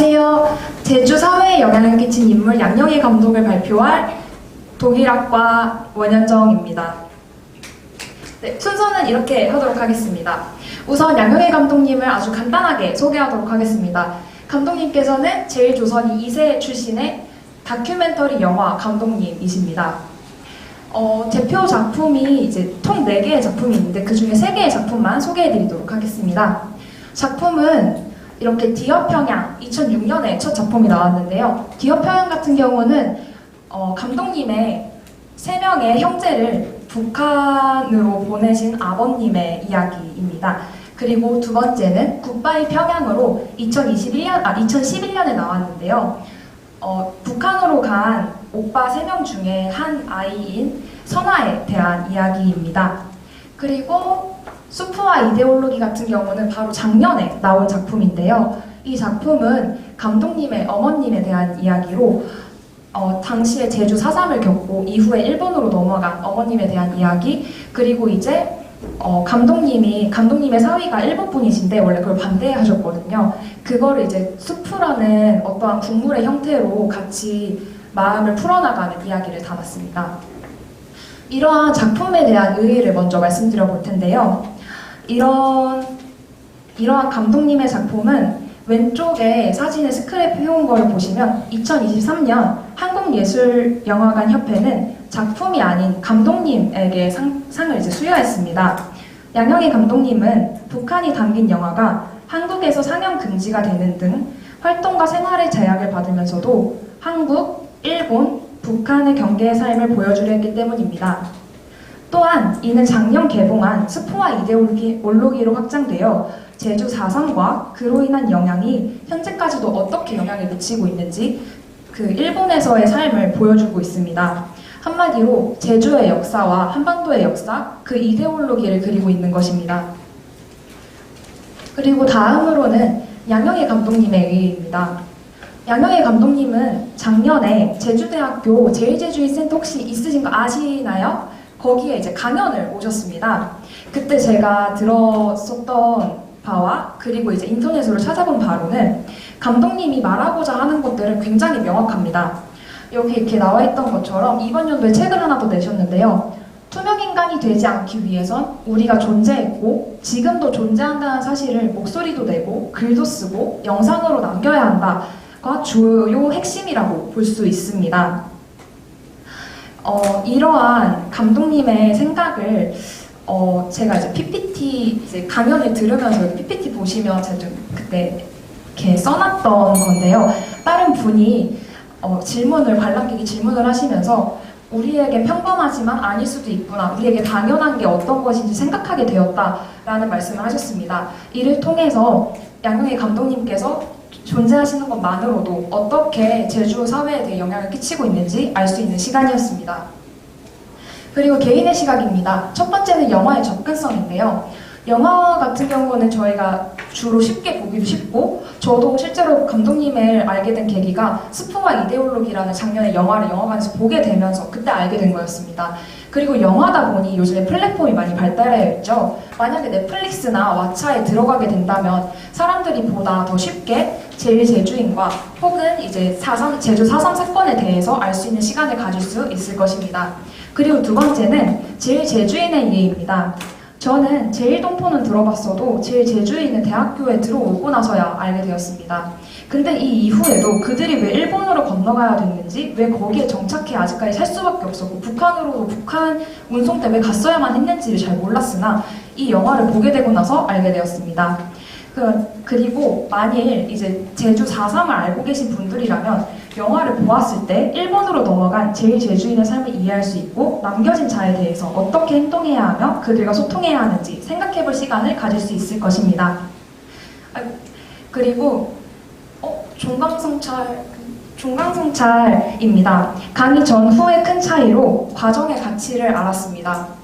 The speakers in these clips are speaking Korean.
안녕하세요. 제주 사회에 영향을 끼친 인물 양영희 감독을 발표할 독일학과 원현정입니다. 네, 순서는 이렇게 하도록 하겠습니다. 우선 양영희 감독님을 아주 간단하게 소개하도록 하겠습니다. 감독님께서는 제일조선 2세 출신의 다큐멘터리 영화 감독님이십니다. 대표 작품이 이제 총 4개의 작품이 있는데 그 중에 3개의 작품만 소개해드리도록 하겠습니다. 작품은 이렇게 디어평양 2006년에 첫 작품이 나왔는데요. 디어평양 같은 경우는 감독님의 3명의 형제를 북한으로 보내신 아버님의 이야기입니다. 그리고 두 번째는 굿바이 평양으로 2011년에 나왔는데요. 북한으로 간 오빠 3명 중에 한 아이인 선아에 대한 이야기입니다. 그리고 수프와 이데올로기 같은 경우는 바로 작년에 나온 작품인데요. 이 작품은 감독님의 어머님에 대한 이야기로 당시에 제주 4.3을 겪고 이후에 일본으로 넘어간 어머님에 대한 이야기, 그리고 이제 감독님의 사위가 일본 분이신데 원래 그걸 반대하셨거든요. 그거를 이제 수프라는 어떠한 국물의 형태로 같이 마음을 풀어나가는 이야기를 담았습니다. 이러한 작품에 대한 의의를 먼저 말씀드려 볼 텐데요. 이러한 감독님의 작품은 왼쪽에 사진에 스크랩 해온 걸 보시면 2023년 한국예술영화관협회는 작품이 아닌 감독님에게 상을 이제 수여했습니다. 양영희 감독님은 북한이 담긴 영화가 한국에서 상영 금지가 되는 등 활동과 생활의 제약을 받으면서도 한국, 일본, 북한의 경계의 삶을 보여주려 했기 때문입니다. 또한 이는 작년 개봉한 스포와 이데올로기로 확장되어 제주 4.3과 그로 인한 영향이 현재까지도 어떻게 영향을 미치고 있는지 그 일본에서의 삶을 보여주고 있습니다. 한마디로 제주의 역사와 한반도의 역사, 그 이데올로기를 그리고 있는 것입니다. 그리고 다음으로는 양영희 감독님의 의의입니다. 양영희 감독님은 작년에 제주대학교 제일제주인 센터 혹시 있으신 거 아시나요? 거기에 이제 강연을 오셨습니다. 그때 제가 들었었던 바와 그리고 이제 인터넷으로 찾아본 바로는 감독님이 말하고자 하는 것들은 굉장히 명확합니다. 여기 이렇게 나와 있던 것처럼 이번 연도에 책을 하나 더 내셨는데요. 투명인간이 되지 않기 위해선 우리가 존재했고 지금도 존재한다는 사실을 목소리도 내고 글도 쓰고 영상으로 남겨야 한다가 주요 핵심이라고 볼 수 있습니다. 이러한 감독님의 생각을 제가 이제 PPT 이제 강연을 들으면서 PPT 보시면 제가 좀 그때 이렇게 써놨던 건데요. 다른 분이 관람객이 질문을 하시면서 우리에게 평범하지만 아닐 수도 있구나, 우리에게 당연한 게 어떤 것인지 생각하게 되었다라는 말씀을 하셨습니다. 이를 통해서 양영희 감독님께서 존재하시는 것만으로도 어떻게 제주 사회에 대해 영향을 끼치고 있는지 알 수 있는 시간이었습니다. 그리고 개인의 시각입니다. 첫 번째는 영화의 접근성인데요. 영화 같은 경우는 저희가 주로 쉽게 보기도 쉽고 저도 실제로 감독님을 알게 된 계기가 스포와 이데올로기라는 작년에 영화를 영화관에서 보게 되면서 그때 알게 된 거였습니다. 그리고 영화다 보니 요즘에 플랫폼이 많이 발달해 있죠. 만약에 넷플릭스나 왓챠에 들어가게 된다면 사람들이 보다 더 쉽게 제주인과 혹은 이제 제주 4.3 사건에 대해서 알 수 있는 시간을 가질 수 있을 것입니다. 그리고 두 번째는 제주인의 이해입니다. 저는 제일동포는 들어봤어도 제주인은 대학교에 들어오고 나서야 알게 되었습니다. 근데 이 이후에도 그들이 왜 일본으로 건너가야 됐는지, 왜 거기에 정착해 아직까지 살 수밖에 없었고 북한 운송 때 왜 갔어야만 했는지를 잘 몰랐으나 이 영화를 보게 되고 나서 알게 되었습니다. 그리고 만일 이제 제주 4.3을 알고 계신 분들이라면 영화를 보았을 때 일본으로 넘어간 제주인의 삶을 이해할 수 있고 남겨진 자에 대해서 어떻게 행동해야 하며 그들과 소통해야 하는지 생각해볼 시간을 가질 수 있을 것입니다. 그리고 종강성찰입니다. 강의 전후의 큰 차이로 과정의 가치를 알았습니다.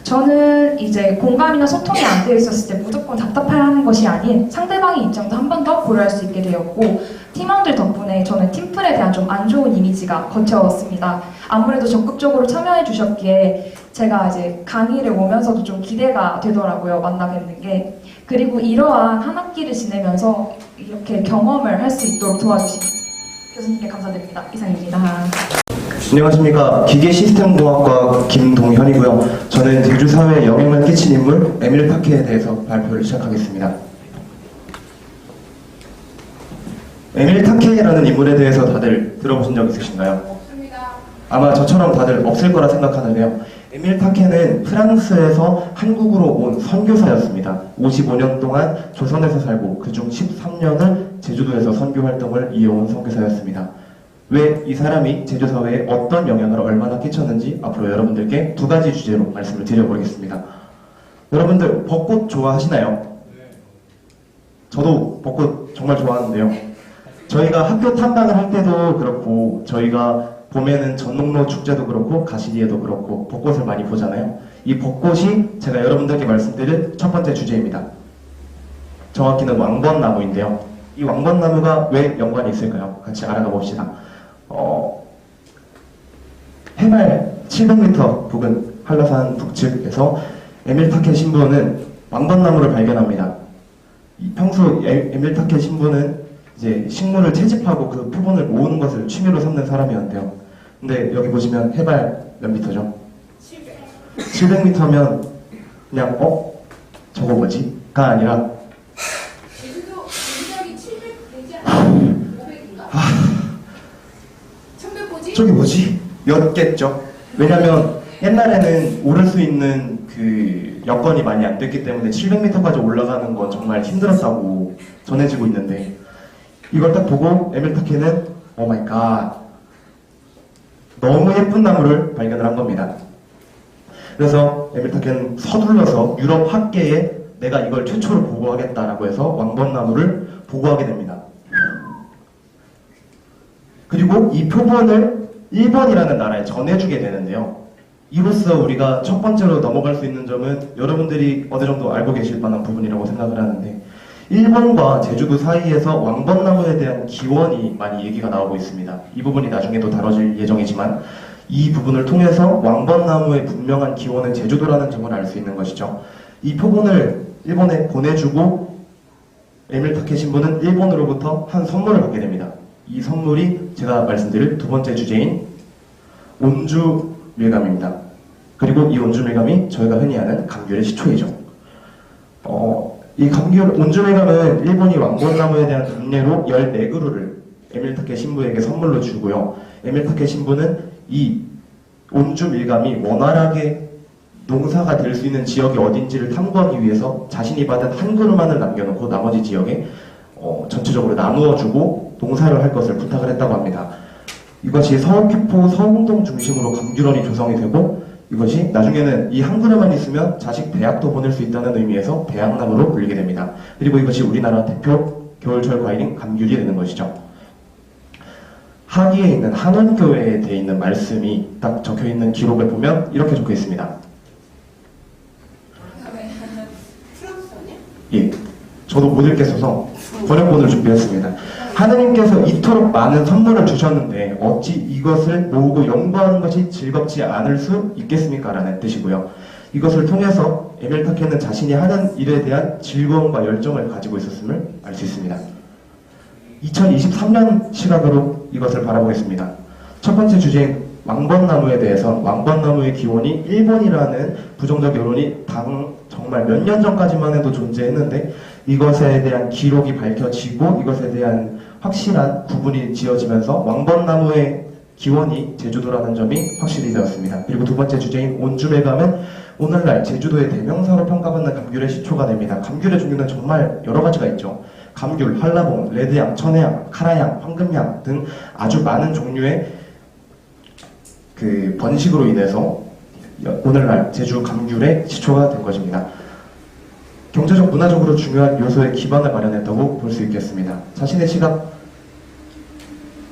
저는 이제 공감이나 소통이 안 되어 있었을 때 무조건 답답해하는 것이 아닌 상대방의 입장도 한 번 더 고려할 수 있게 되었고 팀원들 덕분에 저는 팀플에 대한 좀 안 좋은 이미지가 거쳐왔습니다. 아무래도 적극적으로 참여해 주셨기에 제가 이제 강의를 오면서도 좀 기대가 되더라고요. 만나 뵙는 게. 그리고 이러한 한 학기를 지내면서 이렇게 경험을 할 수 있도록 도와주신 교수님께 감사드립니다. 이상입니다. 안녕하십니까. 기계시스템공학과 김동현이고요. 저는 제주사회에 영향을 끼친 인물 에밀 타케에 대해서 발표를 시작하겠습니다. 에밀 타케라는 인물에 대해서 다들 들어보신 적 있으신가요? 없습니다. 아마 저처럼 다들 없을 거라 생각하는데요. 에밀 타케는 프랑스에서 한국으로 온 선교사였습니다. 55년 동안 조선에서 살고 그중 13년을 제주도에서 선교 활동을 이어온 선교사였습니다. 왜 이 사람이 제주사회에 어떤 영향을 얼마나 끼쳤는지 앞으로 여러분들께 두 가지 주제로 말씀을 드려보겠습니다. 여러분들 벚꽃 좋아하시나요? 네. 저도 벚꽃 정말 좋아하는데요. 저희가 학교 탐방을 할 때도 그렇고 저희가 봄에는 전농로 축제도 그렇고 가시리에도 그렇고 벚꽃을 많이 보잖아요. 이 벚꽃이 제가 여러분들께 말씀드릴 첫 번째 주제입니다. 정확히는 왕벚나무인데요. 이 왕벚나무가 왜 연관이 있을까요? 같이 알아가 봅시다. 해발 700m 부근 한라산 북측에서 에밀 타케 신부는 왕벚나무를 발견합니다. 평소 에밀 타케 신부는 이제 식물을 채집하고 그 표본을 모으는 것을 취미로 삼는 사람이었는데요. 근데 여기 보시면 해발 몇 미터죠? 700m면 그냥 저거 뭐지? 가 아니라 제주도 제주도이 700 되지 않아요? 500인가? 1100보지? 저기 뭐지? 였겠죠. 왜냐면 옛날에는 오를 수 있는 그 여건이 많이 안 됐기 때문에 700m까지 올라가는 건 정말 힘들었다고 전해지고 있는데 이걸 딱 보고 에밀 타케는 오 마이 갓 너무 예쁜 나무를 발견을 한 겁니다. 그래서 에밀 타케는 서둘러서 유럽 학계에 내가 이걸 최초로 보고하겠다라고 해서 왕벚나무를 보고하게 됩니다. 그리고 이 표본을 일본이라는 나라에 전해주게 되는데요. 이로써 우리가 첫 번째로 넘어갈 수 있는 점은 여러분들이 어느 정도 알고 계실 만한 부분이라고 생각을 하는데 일본과 제주도 사이에서 왕벚나무에 대한 기원이 많이 얘기가 나오고 있습니다. 이 부분이 나중에도 다뤄질 예정이지만 이 부분을 통해서 왕벚나무의 분명한 기원은 제주도라는 점을 알 수 있는 것이죠. 이 표본을 일본에 보내주고 에밀 타케 신부는 일본으로부터 한 선물을 받게 됩니다. 이 선물이 제가 말씀드릴 두 번째 주제인 온주 밀감입니다. 그리고 이 온주 밀감이 저희가 흔히 아는 감귤의 시초이죠. 이 온주 밀감은 일본이 왕벚나무에 대한 답례로 14그루를 에밀 타케 신부에게 선물로 주고요. 에밀 타케 신부는 이 온주 밀감이 원활하게 농사가 될 수 있는 지역이 어딘지를 탐구하기 위해서 자신이 받은 한 그루만을 남겨놓고 나머지 지역에 전체적으로 나누어주고 농사를 할 것을 부탁을 했다고 합니다. 이것이 서귀포 서흥동 중심으로 감귤원이 조성이 되고 이것이 나중에는 이 한 그루만 있으면 자식 대학도 보낼 수 있다는 의미에서 대학나무로 불리게 됩니다. 그리고 이것이 우리나라 대표 겨울철 과일인 감귤이 되는 것이죠. 하기에 있는 한원교회에 되어 있는 말씀이 딱 적혀있는 기록을 보면 이렇게 적혀 있습니다. 프랑스어냐? 예, 저도 못 읽겠어서 번역본을 준비했습니다. 하느님께서 이토록 많은 선물을 주셨는데 어찌 이것을 모으고 연구하는 것이 즐겁지 않을 수 있겠습니까? 라는 뜻이고요. 이것을 통해서 에밀 타케는 자신이 하는 일에 대한 즐거움과 열정을 가지고 있었음을 알 수 있습니다. 2023년 시각으로 이것을 바라보겠습니다. 첫 번째 주제인 왕벚나무에 대해서 왕벚나무의 기원이 일본이라는 부정적 여론이 정말 몇 년 전까지만 해도 존재했는데 이것에 대한 기록이 밝혀지고 이것에 대한 확실한 구분이 지어지면서 왕벚나무의 기원이 제주도라는 점이 확실히 되었습니다. 그리고 두 번째 주제인 온주밀감은 오늘날 제주도의 대명사로 평가받는 감귤의 시초가 됩니다. 감귤의 종류는 정말 여러 가지가 있죠. 감귤, 한라봉, 레드향, 천혜향, 카라향, 황금향 등 아주 많은 종류의 그 번식으로 인해서 오늘날 제주 감귤의 시초가 된 것입니다. 경제적, 문화적으로 중요한 요소의 기반을 마련했다고 볼 수 있겠습니다. 자신의 시각,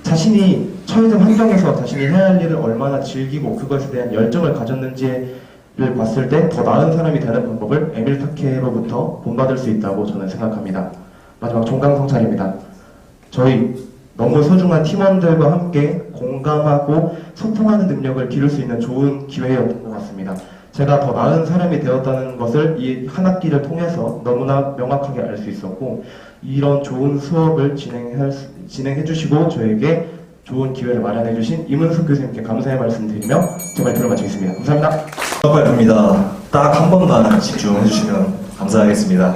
자신이 처해진 환경에서 자신이 해야 할 일을 얼마나 즐기고 그것에 대한 열정을 가졌는지를 봤을 때 더 나은 사람이 되는 방법을 에밀 타케로부터 본받을 수 있다고 저는 생각합니다. 마지막 종강성찰입니다. 저희 너무 소중한 팀원들과 함께 공감하고 소통하는 능력을 기를 수 있는 좋은 기회였던 것 같습니다. 제가 더 나은 사람이 되었다는 것을 이 한 학기를 통해서 너무나 명확하게 알 수 있었고, 이런 좋은 수업을 진행해 주시고 저에게 좋은 기회를 마련해 주신 이문숙 교수님께 감사의 말씀 드리며 제 발표를 마치겠습니다. 감사합니다. 발표입니다. 딱 한 번만 집중해 주시면 감사하겠습니다.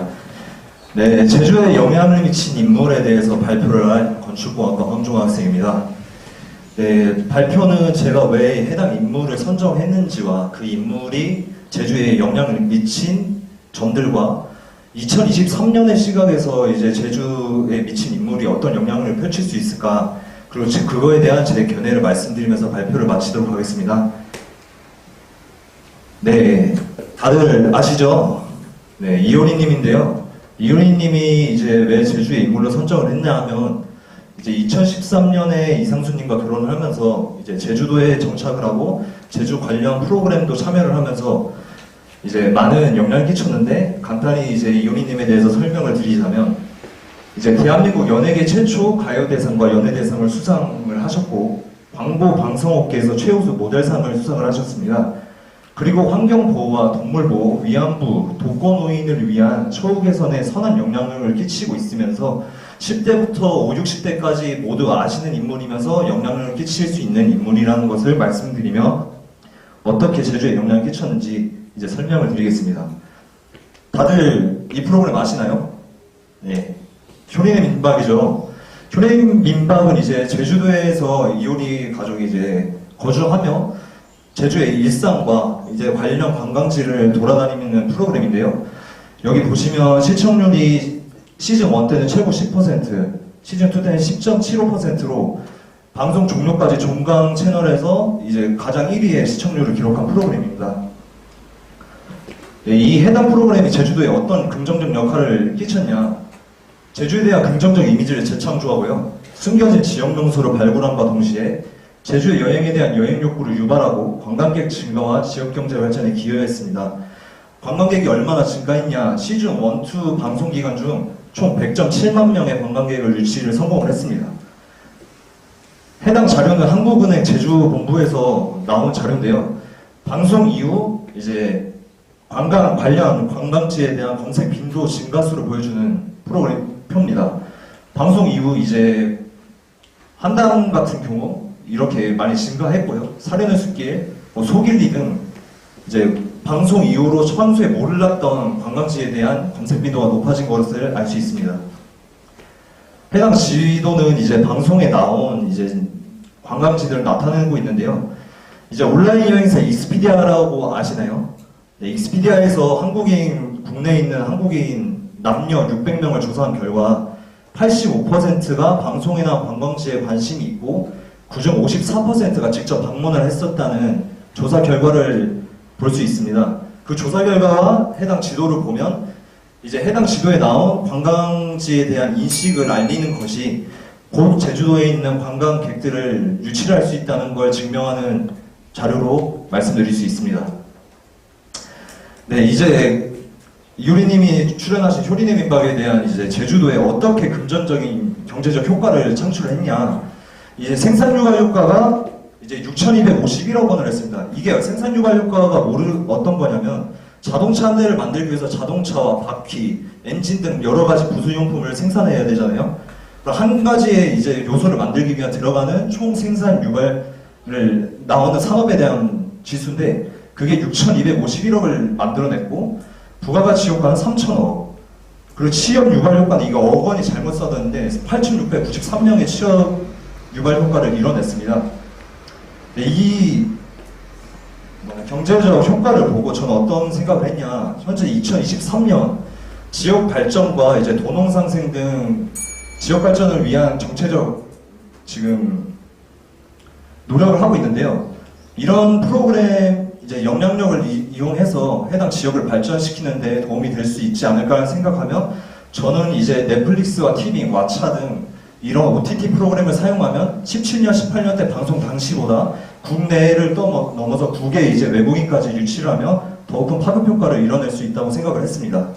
네, 제주에 영향을 미친 인물에 대해서 발표를 할 건축공학과 황종호 학생입니다. 네, 발표는 제가 왜 해당 인물을 선정했는지와 그 인물이 제주에 영향을 미친 점들과 2023년의 시각에서 이제 제주에 미친 인물이 어떤 영향을 펼칠 수 있을까, 그리고 그거에 대한 제 견해를 말씀드리면서 발표를 마치도록 하겠습니다. 네, 다들 아시죠? 네, 이효리님인데요. 이효리님이 이제 왜 제주의 인물로 선정을 했냐 하면, 이제 2013년에 이상수님과 결혼을 하면서 이제 제주도에 정착을 하고 제주 관련 프로그램도 참여를 하면서 이제 많은 영향을 끼쳤는데, 간단히 이제 이효리님에 대해서 설명을 드리자면, 이제 대한민국 연예계 최초 가요대상과 연예대상을 수상을 하셨고, 광고 방송업계에서 최우수 모델상을 수상을 하셨습니다. 그리고 환경보호와 동물보호, 위안부, 독거노인을 위한 처우 개선에 선한 영향을 끼치고 있으면서 10대부터 5, 60대까지 모두 아시는 인물이면서 영향을 끼칠 수 있는 인물이라는 것을 말씀드리며, 어떻게 제주에 영향을 끼쳤는지 이제 설명을 드리겠습니다. 다들 이 프로그램 아시나요? 네. 효린의 민박이죠. 효린 민박은 이제 제주도에서 이효리 가족이 이제 거주하며 제주의 일상과 이제 관련 관광지를 돌아다니는 프로그램인데요. 여기 보시면 시청률이 시즌 1 때는 최고 10%, 시즌 2 때는 10.75%로 방송 종료까지 종강 채널에서 이제 가장 1위의 시청률을 기록한 프로그램입니다. 네, 이 해당 프로그램이 제주도에 어떤 긍정적 역할을 끼쳤냐? 제주에 대한 긍정적 이미지를 재창조하고요. 숨겨진 지역 명소를 발굴함과 동시에 제주의 여행에 대한 여행 욕구를 유발하고 관광객 증가와 지역 경제 발전에 기여했습니다. 관광객이 얼마나 증가했냐? 시즌 1, 2 방송 기간 중 총 100.7만 명의 관광객을 유치를 성공을 했습니다. 해당 자료는 한국은행 제주본부에서 나온 자료인데요. 방송 이후 이제 관광 관련 관광지에 대한 검색 빈도 증가수를 보여주는 프로그램표입니다. 방송 이후 이제 한강 같은 경우 이렇게 많이 증가했고요. 사려는 숲길, 소길리 등 이제 방송 이후로 평소에 몰랐던 관광지에 대한 검색 빈도가 높아진 것을 알 수 있습니다. 해당 지도는 이제 방송에 나온 이제 관광지들을 나타내고 있는데요. 이제 온라인 여행사 익스피디아라고 아시나요? 네, 익스피디아에서 국내에 있는 한국인 남녀 600명을 조사한 결과 85%가 방송이나 관광지에 관심이 있고 그중 54%가 직접 방문을 했었다는 조사 결과를 볼 수 있습니다. 그 조사 결과와 해당 지도를 보면 이제 해당 지도에 나온 관광지에 대한 인식을 알리는 것이 곧 제주도에 있는 관광객들을 유치를 할 수 있다는 걸 증명하는 자료로 말씀드릴 수 있습니다. 네, 이제 유리님이 출연하신 효린의 민박에 대한 이제 제주도에 어떻게 금전적인 경제적 효과를 창출했냐. 이제 생산유발 효과가 이제 6,251억 원을 했습니다. 이게 생산유발 효과가 어떤 거냐면 자동차 한 대를 만들기 위해서 자동차와 바퀴, 엔진 등 여러 가지 부수용품을 생산해야 되잖아요. 한 가지의 이제 요소를 만들기 위해 들어가는 총 생산 유발을 나오는 산업에 대한 지수인데 그게 6,251억을 만들어냈고 부가가치 효과는 3,000억. 그리고 취업 유발 효과는 이거 억 원이 잘못 써졌는데 8,693명의 취업 유발 효과를 이뤄냈습니다. 네, 이 경제적 효과를 보고 저는 어떤 생각을 했냐. 현재 2023년 지역 발전과 이제 도농 상생 등 지역 발전을 위한 정체적 지금 노력을 하고 있는데요. 이런 프로그램 이제 영향력을 이용해서 해당 지역을 발전시키는 데 도움이 될 수 있지 않을까 생각하며 저는 이제 넷플릭스와 TV, 왓챠 등 이런 OTT 프로그램을 사용하면 17년, 18년 때 방송 당시보다 국내를 넘어서 국외 이제 외국인까지 유치를 하며 더 큰 파급 효과를 이뤄낼 수 있다고 생각을 했습니다.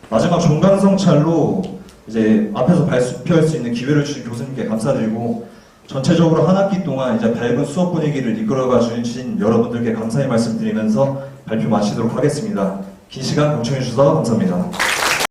마지막 종강성찰로 이제 앞에서 발표할 수 있는 기회를 주신 교수님께 감사드리고 전체적으로 한 학기 동안 이제 밝은 수업 분위기를 이끌어가 주신 여러분들께 감사의 말씀드리면서 발표 마치도록 하겠습니다. 긴 시간 경청해주셔서 감사합니다.